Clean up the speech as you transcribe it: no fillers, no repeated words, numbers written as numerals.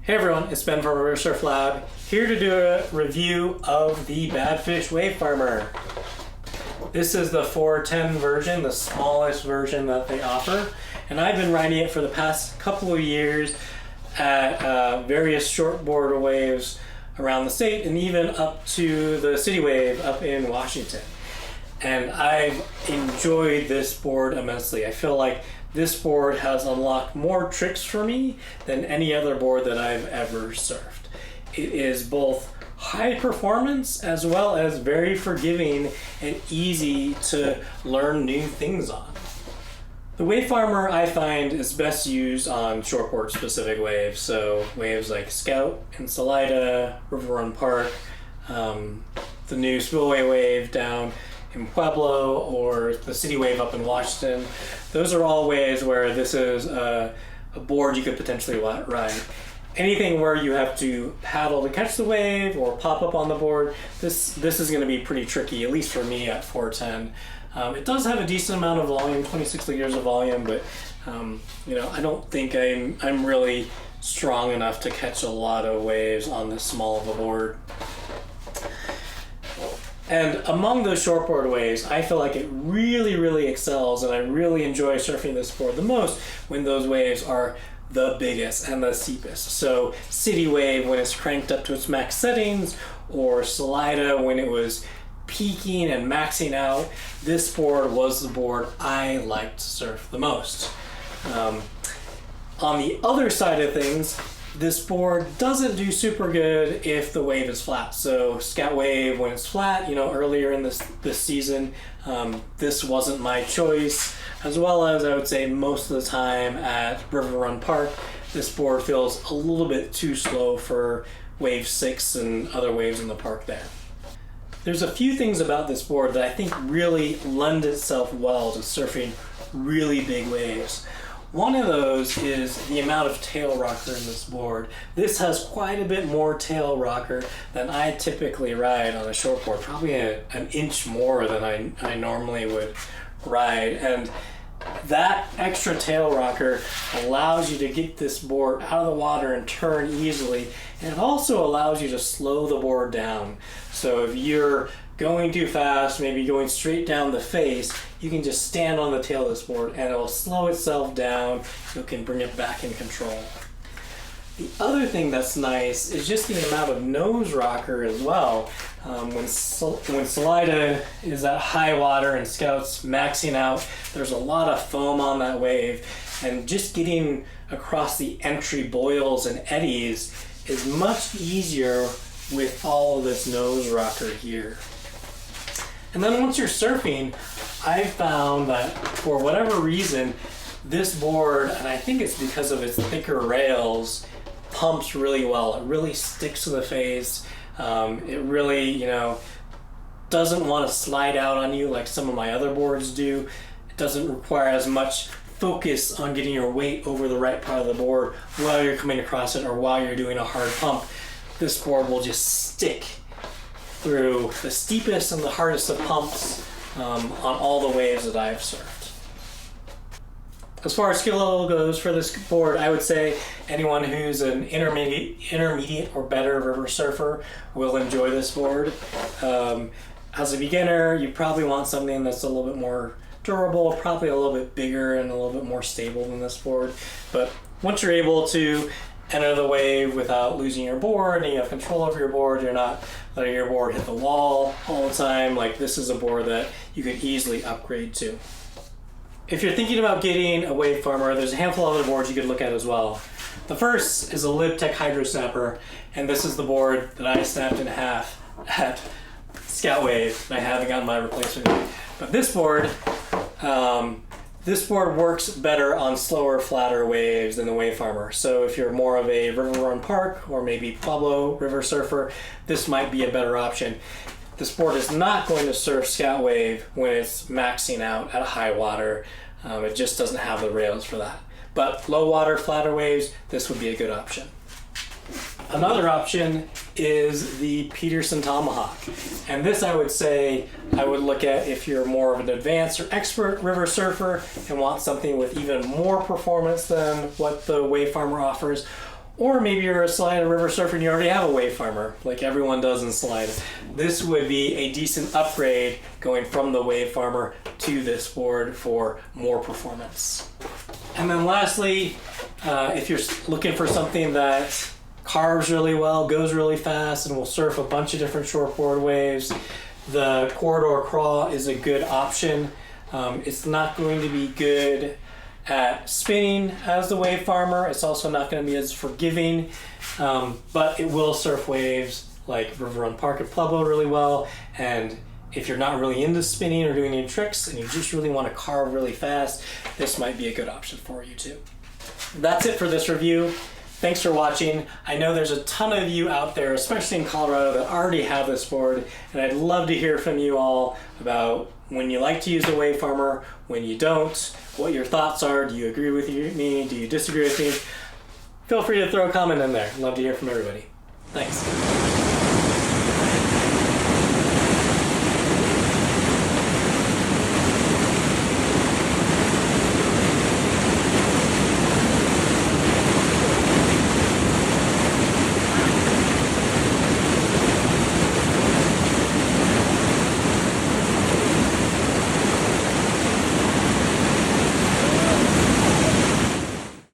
Hey everyone, it's Ben from River Surf Lab, here to do a review of the Badfish Wave Farmer. This is the 410 version, the smallest version that they offer, and I've been riding it for the past couple of years at various shortboard waves around the state and even up to the City Wave up in Washington. And I've enjoyed this board immensely. I feel like this board has unlocked more tricks for me than any other board that I've ever surfed. It is both high performance as well as very forgiving and easy to learn new things on. The Wave Farmer I find is best used on shortboard specific waves, so waves like Scout and Salida, River Run Park, the new Spillway Wave down in Pueblo, or the City Wave up in Washington. Those are all ways where this is a board you could potentially ride. Anything where you have to paddle to catch the wave or pop up on the board, this is going to be pretty tricky, at least for me at 410. It does have a decent amount of volume, 26 liters of volume, but I don't think I'm really strong enough to catch a lot of waves on this small of a board. And among those shortboard waves, I feel like it really excels, and I really enjoy surfing this board the most when those waves are the biggest and the steepest. So City Wave when it's cranked up to its max settings, or Salida when it was peaking and maxing out. This board was the board I liked to surf the most. On the other side of things, this board doesn't do super good if the wave is flat. So Scout Wave when it's flat, earlier in this season, this wasn't my choice, as well as I would say most of the time at River Run Park, this board feels a little bit too slow for wave 6 and other waves in the park there. There's a few things about this board that I think really lend itself well to surfing really big waves. One of those is the amount of tail rocker in this board. This has quite a bit more tail rocker than I typically ride on a shortboard, probably an inch more than I normally would ride. And that extra tail rocker allows you to get this board out of the water and turn easily, and it also allows you to slow the board down. So if you're going too fast, maybe going straight down the face, you can just stand on the tail of this board and it will slow itself down. You can bring it back in control. The other thing that's nice is just the amount of nose rocker as well. When Salida is at high water and Scout's maxing out, there's a lot of foam on that wave, and just getting across the entry boils and eddies is much easier with all of this nose rocker here. And then once you're surfing, I found that for whatever reason, this board, and I think it's because of its thicker rails, pumps really well. It really sticks to the face. It really, doesn't want to slide out on you like some of my other boards do. It doesn't require as much focus on getting your weight over the right part of the board while you're coming across it or while you're doing a hard pump. This board will just stick through the steepest and the hardest of pumps on all the waves that I've surfed. As far as skill level goes for this board, I would say anyone who's an intermediate or better river surfer will enjoy this board. As a beginner, you probably want something that's a little bit more durable, probably a little bit bigger and a little bit more stable than this board. But once you're able to enter the wave without losing your board and you have control over your board, you're not letting your board hit the wall all the time, like this is a board that you can easily upgrade to. If you're thinking about getting a Wave Farmer, there's a handful of other boards you could look at as well. The first is a LibTech Hydro Snapper, and this is the board that I snapped in half at Scout Wave, and I haven't gotten my replacement yet. But this board works better on slower, flatter waves than the Wave Farmer. So if you're more of a River Run Park or maybe Pueblo river surfer, this might be a better option. This board is not going to surf Scout Wave when it's maxing out at high water. It just doesn't have the rails for that. But low water, flatter waves, this would be a good option. Another option is the Peterson Tomahawk. And this I would say I would look at if you're more of an advanced or expert river surfer and want something with even more performance than what the Wave Farmer offers, Or maybe you're a slide or river surfer and you already have a Wave Farmer, like everyone does in slide. This would be a decent upgrade going from the Wave Farmer to this board for more performance. And then lastly, if you're looking for something that carves really well, goes really fast, and will surf a bunch of different shortboard waves, the Corridor Craw is a good option. It's not going to be good at spinning as the Wave Farmer. It's also not going to be as forgiving, but it will surf waves like River Run Park and Pueblo really well. And if you're not really into spinning or doing any tricks and you just really want to carve really fast, this might be a good option for you too. That's it for this review. Thanks for watching. I know there's a ton of you out there, especially in Colorado, that already have this board, and I'd love to hear from you all about when you like to use the Wave Farmer, when you don't, what your thoughts are. Do you agree with me? Do you disagree with me? Feel free to throw a comment in there. I'd love to hear from everybody. Thanks.